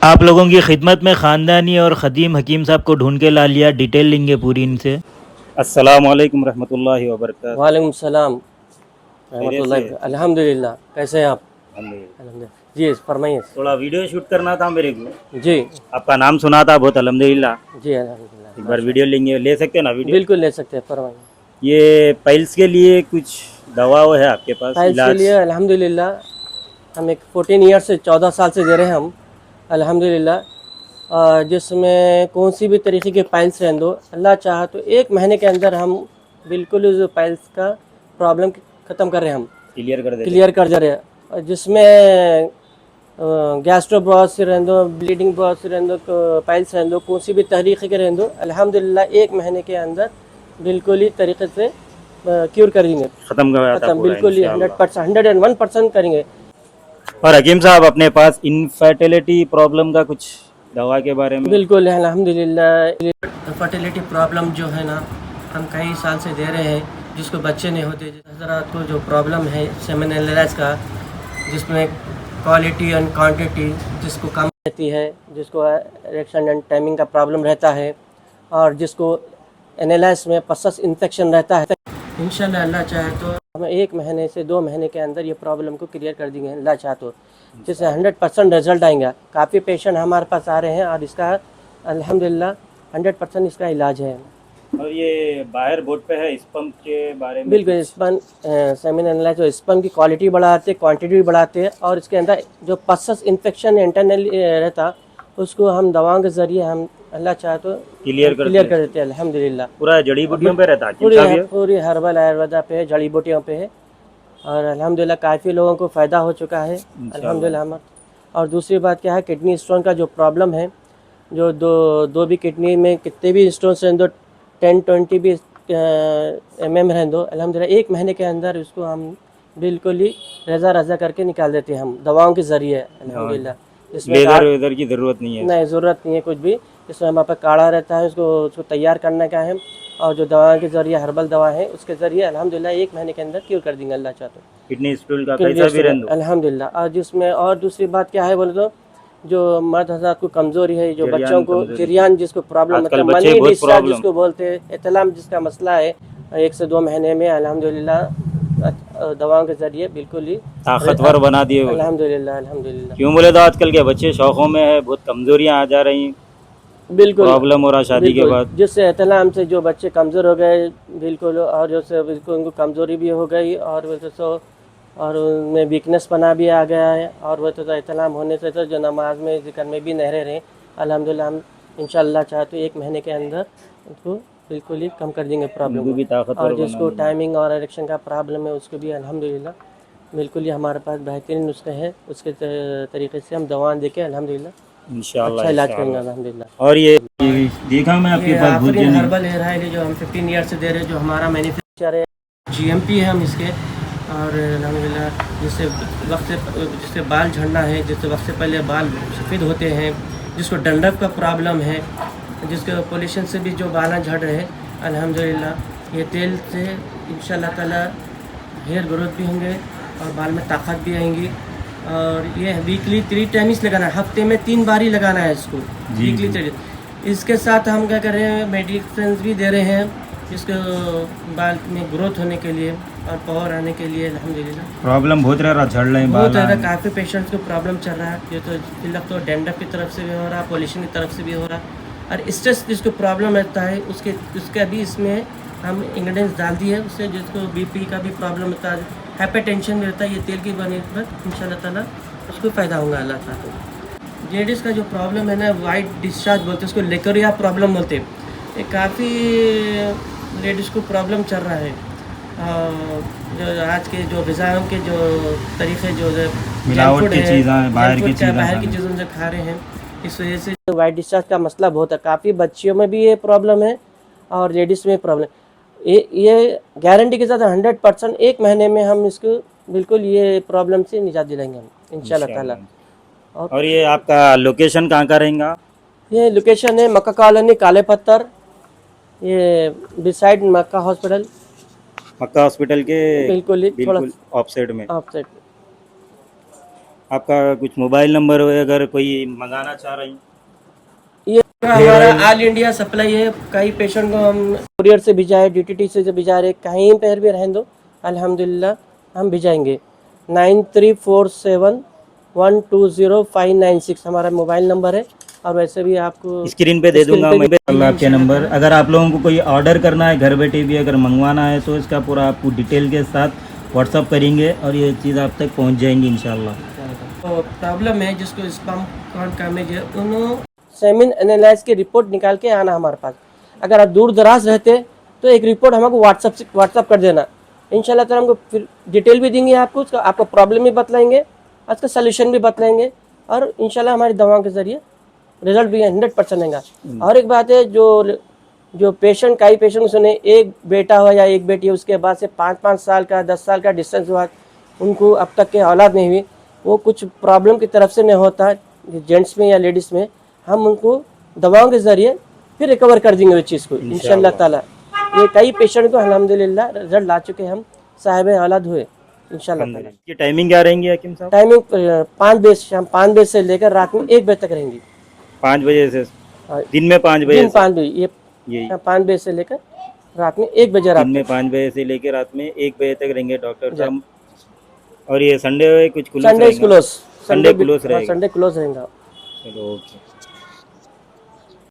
आप लोगों की खिदमत में ख़ानदानी और ख़दीम हकीम साहब को ढूंढ के ला लिया। डिटेल लेंगे पूरी इनसे। अस्सलामुअलैकुम रहमतुल्लाहि व बरकातहू। वालेकुम सलाम खैरियत रहमतुल्लाह। से? अल्हम्दुलिल्लाह। कैसे हैं आप? अल्हम्दुलिल्लाह। अल्हम्दुलिल्लाह। जी फरमाइए। थोड़ा वीडियो शूट करना था मेरे को। जी आपका नाम सुना था बहुत, अल्हम्दुलिल्लाह। जी अल्हम्दुलिल्लाह एक बार वीडियो माशाअल्लाह। लेंगे, ले सकते हैं ना वीडियो? बिल्कुल ले सकते हैं, फरमाइए। ये पाइल्स के लिए कुछ दवा वो है आपके पास, फाइल्स के इलाज? लिए अल्हम्दुलिल्लाह हम एक 14 ईयर से 14 साल से दे रहे हैं हम अल्हम्दुलिल्लाह। जिसमें कौन सी भी तरीके के पाइल्स रहने दो, अल्लाह चाहा तो 1 महीने के अंदर हम बिल्कुल उस पाइल्स का प्रॉब्लम ख़त्म कर रहे हैं हम, क्लियर कर देते क्लियर कर दे रहे हैं। और जिसमें गैस्ट्रो बहुत से रहने दो, ब्लीडिंग बहुत से रहने दो, पाइल्स रहने दो, कौन सी भी तरीके के रहने दो, अल्हम्दुलिल्लाह 1 महीने के अंदर बिल्कुल ही तरीके से क्यूर कर देंगे। ख़त्म कर था ख़त्म पूरा बिल्कुल ही इंशाअल्लाह। 100%, 101% करेंगे। और हकीम साहब, अपने पास इनफर्टिलिटी प्रॉब्लम का कुछ दवा के बारे में? बिल्कुल अल्हम्दुलिल्लाह। फर्टिलिटी प्रॉब्लम जो है ना, हम कई साल से दे रहे हैं, जिसको बच्चे नहीं होते, हज़रात को जो प्रॉब्लम है सेमेन एनालाइज का, जिसमें क्वालिटी एंड क्वांटिटी जिसको कम रहती है, जिसको इरेक्शन एंड टाइमिंग का प्रॉब्लम रहता है, और जिसको एनालाइज में पसस इन्फेक्शन रहता है, इंशाल्लाह अल्लाह चाहे तो हम 1 महीने से 2 महीने के अंदर ये प्रॉब्लम को क्लियर कर देंगे अल्लाह चाहे तो, जिससे 100% रिजल्ट आएंगे। काफ़ी पेशेंट हमारे पास आ रहे हैं और इसका अल्हम्दुलिल्लाह 100% इसका इलाज है। और ये बाहर बोर्ड पे है स्पम के बारे में बिल्कुल कुछ? स्पन सेमिन एनालाइज जो स्पम की क्वालिटी बढ़ाते हैं, क्वांटिटी भी बढ़ाते हैं, और इसके अंदर जो पसस इन्फेक्शन इंटरनल रहता, उसको हम दवाओं के ज़रिए हम अल्लाह चाहे तो क्लियर क्लियर करते कर हैं? देते हैं अल्हम्दुलिल्लाह। पूरा जड़ी और बूटियों पे रहता है हकीम पूरी साहब ये? पूरी हर्बल आयुर्वेदा पे है, जड़ी बूटियों पे है, और अल्हम्दुलिल्लाह काफ़ी लोगों को फ़ायदा हो चुका है इंशाअल्लाह। अल्हम्दुलिल्लाह हम। और दूसरी बात क्या है, किडनी स्टोन का जो प्रॉब्लम है, जो दो भी किडनी में कितने भी स्टोन्स रहें दो, 10-20 भी रहने दो, अल्हम्दुलिल्लाह 1 महीने के अंदर उसको हम बिल्कुल ही रज़ा रज़ा करके निकाल देते हैं हम दवाओं के ज़रिए हाँ, अल्हम्दुलिल्लाह। इसमें लेदर वेदर की ज़रूरत नहीं है नहीं, इसमें? ज़रूरत नहीं है कुछ भी। इसमें हमारे पास काढ़ा रहता है, उसको उसको तैयार करने का है, और जो दवा के ज़रिए हर्बल दवा है उसके ज़रिए अल्हम्दुलिल्लाह 1 महीने के अंदर क्यूर कर देंगे अल्लाह चाहे तो। किडनी स्टोन का किडनी कैसा भी स्टोन रहने दो? अल्हम्दुलिल्लाह। और जिसमें और दूसरी बात क्या है बोले तो, जो मर्द हज़रात को कमज़ोरी है, जो बच्चों जरियान को कमजोरी? जिरियान जिसको प्रॉब्लम आजकल मतलब बच्चे मनी बहुत डिस्चार्ज प्रॉब्लम। जिसको बोलते हैं, इतलाम जिसका मसला है, 1 से 2 महीने में अल्हम्दुलिल्लाह दवाओं के ज़रिए बिल्कुल ही ताकतवर बना दिए बोले? अल्हम्दुलिल्लाह अल्हम्दुलिल्लाह। क्यों बोले तो आजकल के बच्चे शौकों में है, बहुत कमजोरियां आ जा रही, बिल्कुल प्रॉब्लम हो रहा शादी के बिल्कुल, बाद। जिससे एहतलाम से जो बच्चे कमज़ोर हो गए बिल्कुल, और जो से बिल्कुल उनको कमज़ोरी भी हो गई, और वो तो सो और उनमें वीकनेस बना भी आ गया है, और वो तो एहतलाम होने से तो जो नमाज में ज़िक्र में भी नहीं रहे, अल्हम्दुलिल्लाह हम इंशाअल्लाह चाहे तो 1 महीने के अंदर उसको बिल्कुल ही कम कर देंगे प्रॉब्लम उनको को। भी ताकतवर और बना जिसको देंगे टाइमिंग और इरेक्शन का प्रॉब्लम है उसको भी अल्हम्दुलिल्लाह बिल्कुल ही हमारे पास बेहतरीन नुस्खे हैं, उसके तरीके से हम दवा देके अल्हम्दुलिल्लाह इंशाल्लाह अच्छा इलाज करेंगे इंशाल्लाह। अल्हम्दुलिल्लाह। और ये देखा मैं आपके ये पास बहुत आफरीन जने। हर्बल हेयर ऑयल है जो हम 15 ईयर से दे रहे हैं, जो हमारा मैन्युफैक्चर है, जीएमपी है हम इसके। और अल्हम्दुलिल्लाह जिससे बाल झड़ना है, जिससे वक्त से पहले बाल सफ़ेद होते हैं, जिसको डंडक का प्रॉब्लम है, जिसके पोल्यूशन से भी जो बाल झड़ रहे हैं, अल्हम्दुलिल्लाह ये तेल से इंशाअल्लाह ताला हेयर ग्रोथ भी होंगे और बाल में ताकत भी आएंगी। और ये वीकली 3 टाइम्स लगाना है, हफ्ते में 3 बार ही लगाना है इसको, वीकली 3। इसके साथ हम क्या कर रहे हैं, मेडिसिन भी दे रहे हैं जिसको बाल में ग्रोथ होने के लिए और पावर आने के लिए अल्हम्दुलिल्लाह। प्रॉब्लम बहुत रह रहा, झड़ रहे हैं बहुत बाल। ज़्यादा काफ़ी पेशेंट्स को प्रॉब्लम चल रहा है, ये तो फिलहाल तो डेंडर की तरफ से भी हो रहा, पॉल्यूशन की तरफ से भी हो रहा, और स्ट्रेस जिसको प्रॉब्लम रहता है उसका भी इसमें हम इंग्रेडिएंट्स डाल दिए, उससे जिसको बीपी का भी प्रॉब्लम होता है, हाइपरटेंशन भी रहता है, ये तेल की बने पर इंशाअल्लाह ताला उसको फ़ायदा होगा अल्लाह ताला। लेडीज़ का जो प्रॉब्लम है ना, वाइट डिस्चार्ज बोलते हैं उसको, लेकोरिया प्रॉब्लम बोलते हैं, ये काफ़ी लेडीज़ को प्रॉब्लम चल रहा है। जो आज के जो ग़िज़ाओं के जो तरीक़े जो मिलावट की चीज़ें हैं, बाहर की चीज़ों से खा रहे हैं, इस वजह से वाइट डिस्चार्ज का मसला बहुत है। काफ़ी बच्चियों में भी ये प्रॉब्लम है और लेडीज़ में प्रॉब्लम। ये गारंटी के साथ 100% 1 महीने में हम इसको बिल्कुल ये प्रॉब्लम से निजात दिलाएंगे हम इंशाअल्लाह ताला। और ये आपका लोकेशन कहाँ का रहेगा? ये लोकेशन है मक्का कॉलोनी, काले पत्थर, ये बिसाइड मक्का हॉस्पिटल, मक्का हॉस्पिटल के बिल्कुल ही थोड़ा बिल्कुल ऑफ साइड में। Of side. आपका कुछ मोबाइल नंबर हो अगर कोई मंगाना चाह रहे हैं? ये हमारा ऑल इंडिया सप्लाई है। कई पेशेंट को हम कुरियर से भिजाए, DTT से भिजा रहे, कहीं पर भी रहें दो अल्हम्दुलिल्लाह हम भिजाएंगे। 9347120596 हमारा मोबाइल नंबर है। और वैसे भी आपको स्क्रीन पे दे स्क्रीन दूंगा पे मैं भी अल्लाह आपके नंबर। अगर आप लोगों को कोई ऑर्डर करना है घर बैठे भी अगर मंगवाना है तो इसका पूरा आपको डिटेल के साथ व्हाट्सअप करेंगे और ये चीज़ आप तक पहुंच जाएंगी इंशाल्लाह। तो प्रॉब्लम है जिसको स्पर्म काउंट कम है, उन्होंने सेमिन एनालाइज की रिपोर्ट निकाल के आना हमारे पास। अगर आप दूर दराज रहते तो एक रिपोर्ट हमको व्हाट्सअप कर देना। इंशाल्लाह ताला हमको फिर डिटेल भी देंगे आपको, उसका आपको प्रॉब्लम भी बतलाएंगे, उसका सलूशन भी बतलाएंगे और इंशाल्लाह हमारी दवाओं के ज़रिए रिजल्ट भी 100% आएगा। और एक बात है, जो पेशेंट, कई पेशेंट सुने एक बेटा हो या एक बेटी हो, उसके बाद से 5-5 साल का 10 साल का डिस्टेंस हुआ, उनको अब तक के औलाद नहीं हुई, वो कुछ प्रॉब्लम की तरफ से नहीं होता जेंट्स में या लेडीज़ में, हम उनको दवाओं के ज़रिए फिर रिकवर कर देंगे उस चीज़ को इंशाल्लाह ताला। ये कई पेशेंट को अल्हम्दुलिल्लाह रिजल्ट ला चुके, हम साहिब औलाद हुए इंशाल्लाह ताला। की टाइमिंग क्या रहेंगी हकीम साहब? टाइमिंग 5 बजे, शाम 5 बजे से लेकर रात में 1 बजे तक रहेंगी। 5 बजे से हाँ, दिन में 5 बजे दिन से? 5 बजे, ये यही 5 बजे से लेकर रात में 1 बजे रात दिन में 5 बजे से लेकर रात में 1 बजे तक रहेंगे डॉक्टर साहब। और ये संडे कुछ खुला संडे क्लोज, संडे क्लोज रहेगा? संडे क्लोज रहेगा। चलो ओके।